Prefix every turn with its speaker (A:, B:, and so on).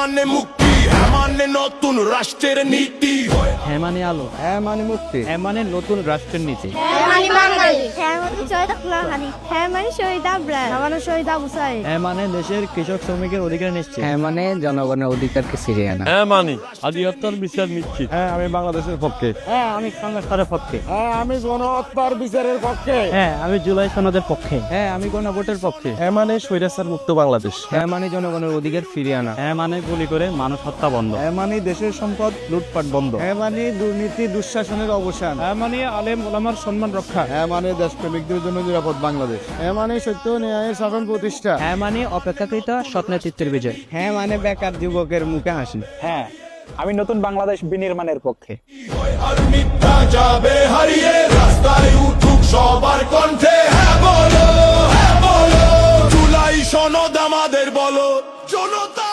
A: মানে মুক্তি, হ্যাঁ মানে নতুন রাষ্ট্রের নীতি।
B: হ্যাঁ মানে আলো,
C: হ্যাঁ মানে মুক্তি,
B: হ্যাঁ মানে নতুন রাষ্ট্রের নীতি।
D: হ্যাঁ মানে বাঙালি, হ্যাঁ মানে শহীদ আফ্রিদি, হ্যাঁ মানে শহীদ আবরার, হ্যাঁ মানে শহীদ আবু সাইদ।
B: হ্যাঁ মানে দেশের কৃষক শ্রমিকের অধিকার নিশ্চিত।
C: হ্যাঁ মানে জনগণের অধিকারকে ফিরিয়ে আনা।
B: হ্যাঁ মানে আধিপত্যের বিচার নিশ্চিত।
C: হ্যাঁ আমি বাংলাদেশের পক্ষে।
B: হ্যাঁ আমি সংস্কারের পক্ষে।
C: হ্যাঁ আমি গণহত্যার বিচারের পক্ষে।
B: হ্যাঁ আমি জুলাই সনদের পক্ষে।
C: হ্যাঁ আমি গণভোটের পক্ষে।
B: হ্যাঁ মানে স্বৈরাচার মুক্ত বাংলাদেশ।
C: হ্যাঁ মানে জনগণের অধিকার ফিরিয়ে আনা।
B: হ্যাঁ মানে গুলি করে মানুষ হত্যা বন্ধ।
C: হ্যাঁ মানে দেশের সম্পদ লুটপাট বন্ধ। হ্যাঁ মানে দুর্নীতি দুঃশাসনের অবসান।
B: হ্যাঁ মানে আলেম ওলামার সম্মান রক্ষা।
C: হ্যাঁ মানে দেশপ্রেমিকদের জন্য নিরাপদ বাংলাদেশ। হ্যাঁ মানে সত্য ও ন্যায়ের শাসন প্রতিষ্ঠা।
B: হ্যাঁ মানে অপেক্ষাকৃত সৎ নেতৃত্বের বিজয়।
C: হ্যাঁ মানে বেকার যুবকের মুখে হাসি।
B: হ্যাঁ আমি নতুন বাংলাদেশ বিনির্মাণের পক্ষে।
A: আর মিথ্যা যাবে হারিয়ে, রাস্তায় উঠুক সবার কণ্ঠে, হ্যাঁ বলো জুলাই সনদ আমাদের বলো জনতা।